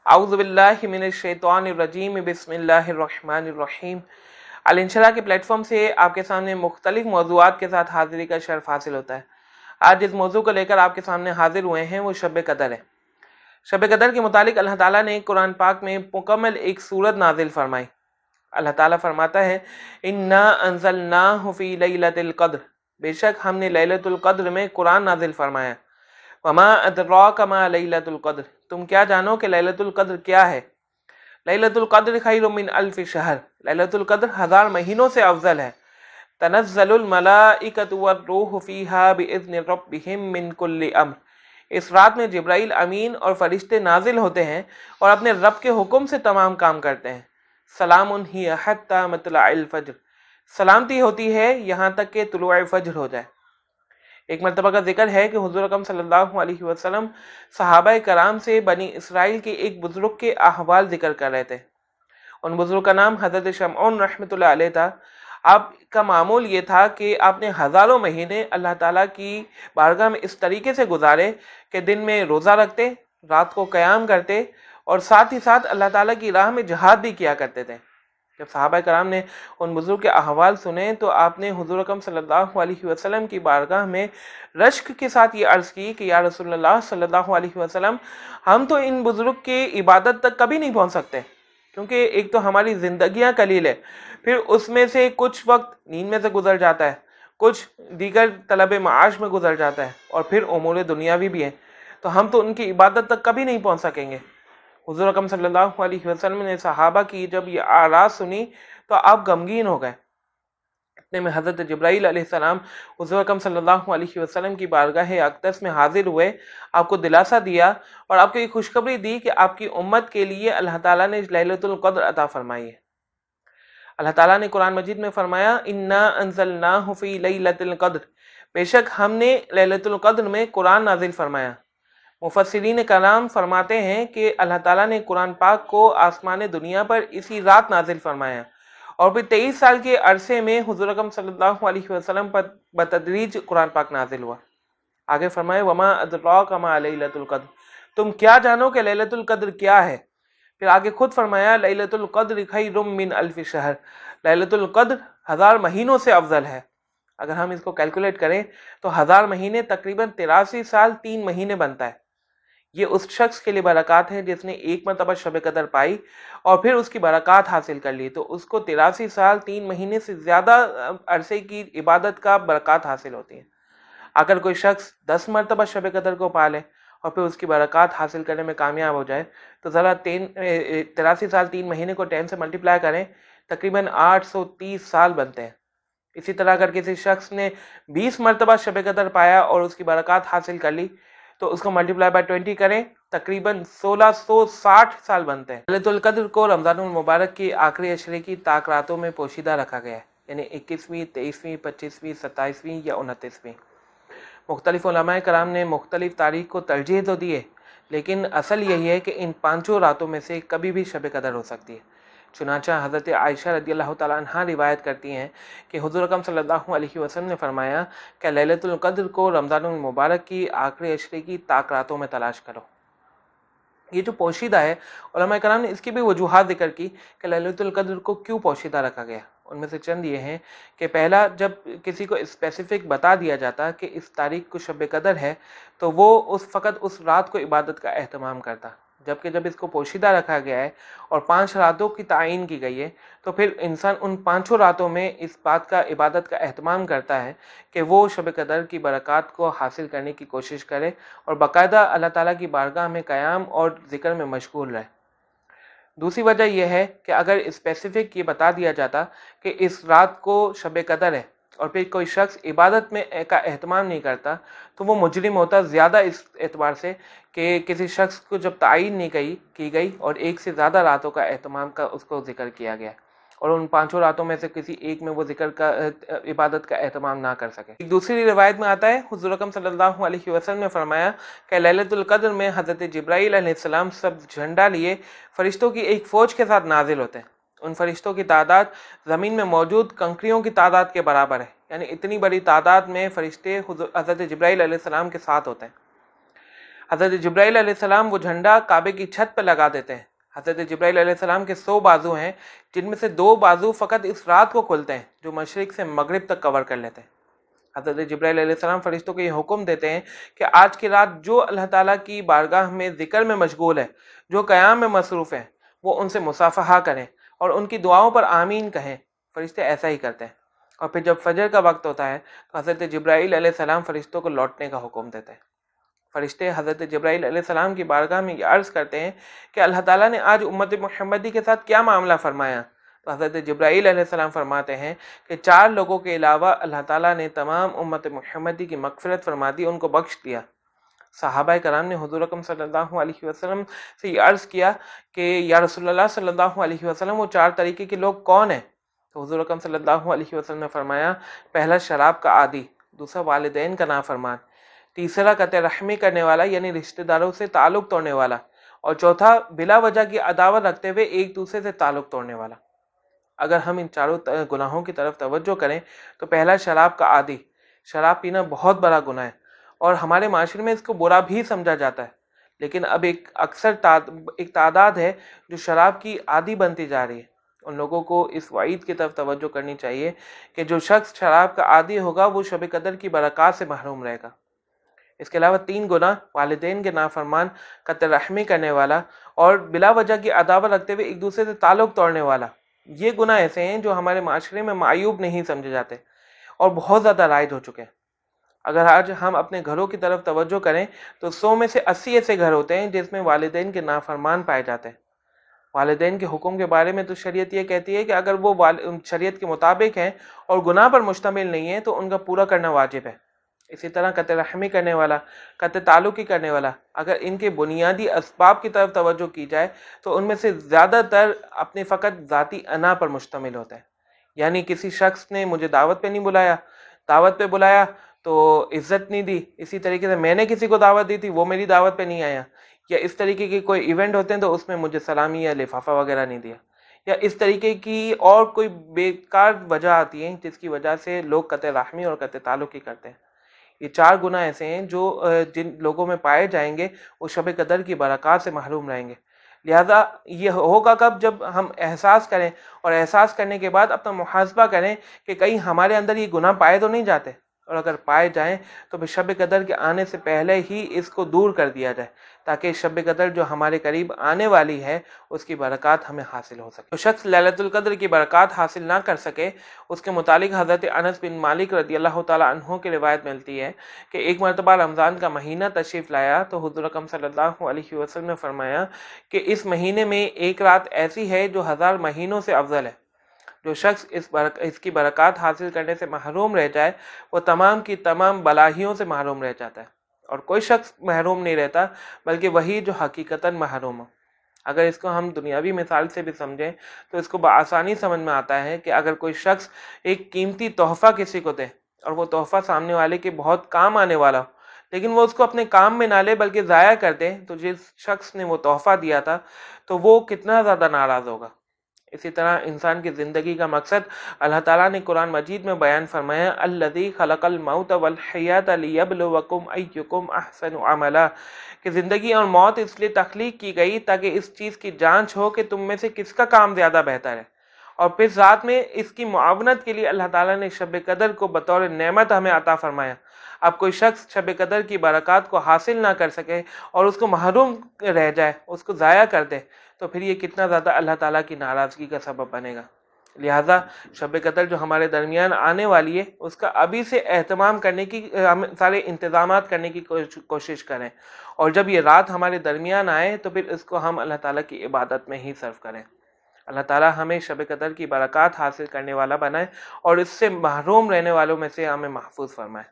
اعوذ باللہ من الشیطان الرجیم بسم اللہ الرحمن الرحیم۔ الانشراح کے پلیٹ فارم سے آپ کے سامنے مختلف موضوعات کے ساتھ حاضری کا شرف حاصل ہوتا ہے۔ آج جس موضوع کو لے کر آپ کے سامنے حاضر ہوئے ہیں وہ شب قدر ہے۔ شب قدر کے متعلق اللہ تعالیٰ نے قرآن پاک میں مکمل ایک سورت نازل فرمائی۔ اللہ تعالیٰ فرماتا ہے انا انزلناہ فی لیلۃ القدر، بے شک ہم نے لیلۃ القدر میں قرآن نازل فرمایا۔ وما ادراک ما لیلۃ القدر، تم کیا جانو کہ لیلۃ القدر کیا ہے؟ لیلۃ القدر خیر من الف شہر، لیلۃ القدر 1000 مہینوں سے افضل ہے۔ تنزل الملائکۃ والروح فیہا باذن ربہم من کل امر، اس رات میں جبرائیل امین اور فرشتے نازل ہوتے ہیں اور اپنے رب کے حکم سے تمام کام کرتے ہیں۔ سلام ہی حتی مطلع الفجر، سلامتی ہوتی ہے یہاں تک کہ طلوع فجر ہو جائے۔ ایک مرتبہ کا ذکر ہے کہ حضور اکرم صلی اللہ علیہ وسلم صحابہ کرام سے بنی اسرائیل کے ایک بزرگ کے احوال ذکر کر رہے تھے۔ ان بزرگ کا نام حضرت شمعون رحمۃ اللہ علیہ تھا۔ آپ کا معمول یہ تھا کہ آپ نے ہزاروں مہینے اللہ تعالیٰ کی بارگاہ میں اس طریقے سے گزارے کہ دن میں روزہ رکھتے، رات کو قیام کرتے اور ساتھ ہی ساتھ اللہ تعالیٰ کی راہ میں جہاد بھی کیا کرتے تھے۔ جب صحابہ کرام نے ان بزرگ کے احوال سنے تو آپ نے حضور اکرم صلی اللہ علیہ وسلم کی بارگاہ میں رشک کے ساتھ یہ عرض کی کہ یا رسول اللہ صلی اللہ علیہ وسلم، ہم تو ان بزرگ کی عبادت تک کبھی نہیں پہنچ سکتے، کیونکہ ایک تو ہماری زندگیاں قلیل ہے، پھر اس میں سے کچھ وقت نیند میں سے گزر جاتا ہے، کچھ دیگر طلب معاش میں گزر جاتا ہے، اور پھر امور دنیاوی بھی ہیں، تو ہم تو ان کی عبادت تک کبھی نہیں پہنچ سکیں گے۔ حضور اکرم صلی اللہ علیہ وسلم نے صحابہ کی جب یہ آراز سنی تو آپ غمگین ہو گئے۔ اتنے میں حضرت جبرائیل علیہ السلام حضور اکرم صلی اللہ علیہ وسلم کی بارگاہ اقدس میں حاضر ہوئے، آپ کو دلاسا دیا اور آپ کو یہ خوشخبری دی کہ آپ کی امت کے لیے اللہ تعالیٰ نے لیلۃ القدر عطا فرمائی ہے۔ اللہ تعالیٰ نے قرآن مجید میں فرمایا انا انزلناہ فی لیلۃ القدر، بے شک ہم نے لیلۃ القدر میں قرآن نازل فرمایا۔ مفسرین کرام فرماتے ہیں کہ اللہ تعالیٰ نے قرآن پاک کو آسمان دنیا پر اسی رات نازل فرمایا، اور پھر 23 سال کے عرصے میں حضور اکرم صلی اللہ علیہ وسلم پر بتدریج قرآن پاک نازل ہوا۔ آگے فرمائے وما ادراک ما لیلۃ القدر، تم کیا جانو کہ لیلۃ القدر کیا ہے؟ پھر آگے خود فرمایا لیلۃ القدر خیر من الف شہر، لیلۃ القدر 1000 مہینوں سے افضل ہے۔ اگر ہم اس کو کیلکولیٹ کریں تو 1000 مہینے تقریباً 83 سال 3 مہینے بنتا ہے۔ یہ اس شخص کے لیے برکات ہے جس نے ایک مرتبہ شب قدر پائی اور پھر اس کی برکات حاصل کر لی، تو اس کو 83 سال 3 مہینے سے زیادہ عرصے کی عبادت کا برکات حاصل ہوتی ہے۔ اگر کوئی شخص 10 مرتبہ شب قدر کو پالے اور پھر اس کی برکات حاصل کرنے میں کامیاب ہو جائے تو ذرا 83 سال 3 مہینے کو 10 سے ملٹیپلائی کریں، تقریباً 830 سال بنتے ہیں۔ اسی طرح اگر کسی شخص نے 20 مرتبہ شب قدر پایا اور اس کی برکات حاصل کر لی تو اس کو ملٹیپلائی بائی 20 کریں، تقریباً 1660 سال بنتے ہیں۔ لیلۃ القدر کو رمضان المبارک کی آخری عشرے کی طاق راتوں میں پوشیدہ رکھا گیا ہے، یعنی 21ویں، 23ویں، 25ویں، 27ویں یا 29ویں۔ مختلف علماء کرام نے مختلف تاریخ کو ترجیح تو دی ہے، لیکن اصل یہی ہے کہ ان 5 راتوں میں سے کبھی بھی شب قدر ہو سکتی ہے۔ چنانچہ حضرت عائشہ رضی اللہ تعالیٰ عنہا روایت کرتی ہیں کہ حضور اکرم صلی اللہ علیہ وسلم نے فرمایا کہ لیلۃ القدر کو رمضان المبارک کی آخری عشرے کی طاق راتوں میں تلاش کرو۔ یہ جو پوشیدہ ہے، علماء کرام نے اس کی بھی وجوہات ذکر کی کہ لیلۃ القدر کو کیوں پوشیدہ رکھا گیا۔ ان میں سے چند یہ ہیں کہ پہلا، جب کسی کو اسپیسیفک بتا دیا جاتا کہ اس تاریخ کو شب قدر ہے تو وہ فقط اس رات کو عبادت کا اہتمام کرتا، جبکہ جب اس کو پوشیدہ رکھا گیا ہے اور 5 راتوں کی تعین کی گئی ہے تو پھر انسان ان 5 راتوں میں اس بات کا عبادت کا اہتمام کرتا ہے کہ وہ شب قدر کی برکات کو حاصل کرنے کی کوشش کرے اور باقاعدہ اللہ تعالیٰ کی بارگاہ میں قیام اور ذکر میں مشغول رہے۔ دوسری وجہ یہ ہے کہ اگر اسپیسیفک یہ بتا دیا جاتا کہ اس رات کو شب قدر ہے اور پھر کوئی شخص عبادت میں کا اہتمام نہیں کرتا تو وہ مجرم ہوتا، زیادہ اس اعتبار سے کہ کسی شخص کو جب تعین نہیں کی گئی اور ایک سے زیادہ راتوں کا اہتمام کا اس کو ذکر کیا گیا اور ان 5 راتوں میں سے کسی ایک میں وہ ذکر کا عبادت کا اہتمام نہ کر سکے۔ ایک دوسری روایت میں آتا ہے حضور اکرم صلی اللہ علیہ وسلم نے فرمایا کہ لیلۃ القدر میں حضرت جبرائیل علیہ السلام سب جھنڈا لیے فرشتوں کی ایک فوج کے ساتھ نازل ہوتے ہیں۔ ان فرشتوں کی تعداد زمین میں موجود کنکریوں کی تعداد کے برابر ہے، یعنی اتنی بڑی تعداد میں فرشتے حضرت جبرائیل علیہ السلام کے ساتھ ہوتے ہیں۔ حضرت جبرائیل علیہ السلام وہ جھنڈا کعبے کی چھت پہ لگا دیتے ہیں۔ حضرت جبرائیل علیہ السلام کے 100 بازو ہیں، جن میں سے 2 بازو فقط اس رات کو کھلتے ہیں، جو مشرق سے مغرب تک کور کر لیتے ہیں۔ حضرت جبرائیل علیہ السلام فرشتوں کو یہ حکم دیتے ہیں کہ آج کی رات جو اللہ تعالیٰ کی بارگاہ میں ذکر میں مشغول ہے، جو قیام میں مصروف ہے، وہ ان سے مصافحہ کریں اور ان کی دعاؤں پر آمین کہیں۔ فرشتے ایسا ہی کرتے ہیں۔ اور پھر جب فجر کا وقت ہوتا ہے تو حضرت جبرائیل علیہ السلام فرشتوں کو لوٹنے کا حکم دیتے ہیں۔ فرشتے حضرت جبرائیل علیہ السلام کی بارگاہ میں یہ عرض کرتے ہیں کہ اللہ تعالیٰ نے آج امت محمدی کے ساتھ کیا معاملہ فرمایا؟ تو حضرت جبرائیل علیہ السلام فرماتے ہیں کہ 4 لوگوں کے علاوہ اللہ تعالیٰ نے تمام امت محمدی کی مغفرت فرما دی، ان کو بخش دیا۔ صحابہ کرام نے حضور اکرم صلی اللہ علیہ وسلم سے یہ عرض کیا کہ یا رسول اللہ صلی اللہ علیہ وسلم وہ 4 طریقے کے لوگ کون ہیں؟ تو حضور اکرم صلی اللہ علیہ وسلم نے فرمایا، پہلا شراب کا عادی، دوسرا والدین کا نافرمان، تیسرا قطع رحمی کرنے والا یعنی رشتہ داروں سے تعلق توڑنے والا، اور چوتھا بلا وجہ کی عداوت رکھتے ہوئے ایک دوسرے سے تعلق توڑنے والا۔ اگر ہم ان 4 گناہوں کی طرف توجہ کریں تو پہلا شراب کا عادی، شراب پینا بہت بڑا گناہ ہے اور ہمارے معاشرے میں اس کو برا بھی سمجھا جاتا ہے، لیکن اب ایک تعداد ہے جو شراب کی عادی بنتی جا رہی ہے۔ ان لوگوں کو اس وعید کی طرف توجہ کرنی چاہیے کہ جو شخص شراب کا عادی ہوگا وہ شب قدر کی برکات سے محروم رہے گا۔ اس کے علاوہ 3 گناہ، والدین کے نافرمان، قطع رحمی کرنے والا اور بلا وجہ کی عداوت رکھتے ہوئے ایک دوسرے سے تعلق توڑنے والا، یہ گناہ ایسے ہیں جو ہمارے معاشرے میں معیوب نہیں سمجھے جاتے اور بہت زیادہ رائج ہو چکے ہیں۔ اگر آج ہم اپنے گھروں کی طرف توجہ کریں تو 100 میں سے 80 ایسے گھر ہوتے ہیں جس میں والدین کے نافرمان پائے جاتے ہیں۔ والدین کے حکم کے بارے میں تو شریعت یہ کہتی ہے کہ اگر وہ شریعت کے مطابق ہیں اور گناہ پر مشتمل نہیں ہیں تو ان کا پورا کرنا واجب ہے۔ اسی طرح قطع رحمی کرنے والا، قطع تعلقی کرنے والا، اگر ان کے بنیادی اسباب کی طرف توجہ کی جائے تو ان میں سے زیادہ تر اپنے فقط ذاتی انا پر مشتمل ہوتا ہے۔ یعنی کسی شخص نے مجھے دعوت پہ نہیں بلایا، دعوت پہ بلایا تو عزت نہیں دی، اسی طریقے سے میں نے کسی کو دعوت دی تھی وہ میری دعوت پہ نہیں آیا، یا اس طریقے کے کوئی ایونٹ ہوتے ہیں تو اس میں مجھے سلامی یا لفافہ وغیرہ نہیں دیا، یا اس طریقے کی اور کوئی بیکار وجہ آتی ہے جس کی وجہ سے لوگ قطع رحمی اور قطع تعلقی کرتے ہیں۔ یہ 4 گناہ ایسے ہیں جو جن لوگوں میں پائے جائیں گے وہ شب قدر کی برکات سے محروم رہیں گے۔ لہذا یہ ہوگا کب؟ جب ہم احساس کریں اور احساس کرنے کے بعد اپنا محاسبہ کریں کہ کہیں ہمارے اندر یہ گناہ پائے تو نہیں جاتے، اور اگر پائے جائیں تو پھر شب قدر کے آنے سے پہلے ہی اس کو دور کر دیا جائے تاکہ شب قدر جو ہمارے قریب آنے والی ہے اس کی برکات ہمیں حاصل ہو سکے۔ جو شخص لیلۃ القدر کی برکات حاصل نہ کر سکے اس کے متعلق حضرت انس بن مالک رضی اللہ تعالیٰ عنہ کی روایت ملتی ہے کہ ایک مرتبہ رمضان کا مہینہ تشریف لایا تو حضور اکرم صلی اللہ علیہ وسلم نے فرمایا کہ اس مہینے میں ایک رات ایسی ہے جو 1000 مہینوں سے افضل ہے۔ جو شخص اس کی برکات حاصل کرنے سے محروم رہ جائے وہ تمام کی تمام بلاہیوں سے محروم رہ جاتا ہے، اور کوئی شخص محروم نہیں رہتا بلکہ وہی جو حقیقتاً محروم ہو۔ اگر اس کو ہم دنیاوی مثال سے بھی سمجھیں تو اس کو بآسانی سمجھ میں آتا ہے کہ اگر کوئی شخص ایک قیمتی تحفہ کسی کو دے اور وہ تحفہ سامنے والے کے بہت کام آنے والا ہو، لیکن وہ اس کو اپنے کام میں نہ لے بلکہ ضائع کر دے، تو جس شخص نے وہ تحفہ دیا تھا تو وہ کتنا زیادہ ناراض ہوگا۔ اسی طرح انسان کی زندگی کا مقصد اللہ تعالیٰ نے قرآن مجید میں بیان فرمایا، الذی خلق الموت والحیات لیبلوکم ایکم احسن عملا، کہ زندگی اور موت اس لیے تخلیق کی گئی تاکہ اس چیز کی جانچ ہو کہ تم میں سے کس کا کام زیادہ بہتر ہے، اور پھر ساتھ میں اس کی معاونت کے لیے اللہ تعالیٰ نے شب قدر کو بطور نعمت ہمیں عطا فرمایا۔ اب کوئی شخص شب قدر کی برکات کو حاصل نہ کر سکے اور اس کو محروم رہ جائے، اس کو ضائع کر دے، تو پھر یہ کتنا زیادہ اللہ تعالیٰ کی ناراضگی کا سبب بنے گا۔ لہٰذا شب قدر جو ہمارے درمیان آنے والی ہے اس کا ابھی سے اہتمام کرنے کی، سارے انتظامات کرنے کی کوشش کریں، اور جب یہ رات ہمارے درمیان آئے تو پھر اس کو ہم اللہ تعالیٰ کی عبادت میں ہی صرف کریں۔ اللہ تعالیٰ ہمیں شب قدر کی برکات حاصل کرنے والا بنائے اور اس سے محروم رہنے والوں میں سے ہمیں محفوظ فرمائے۔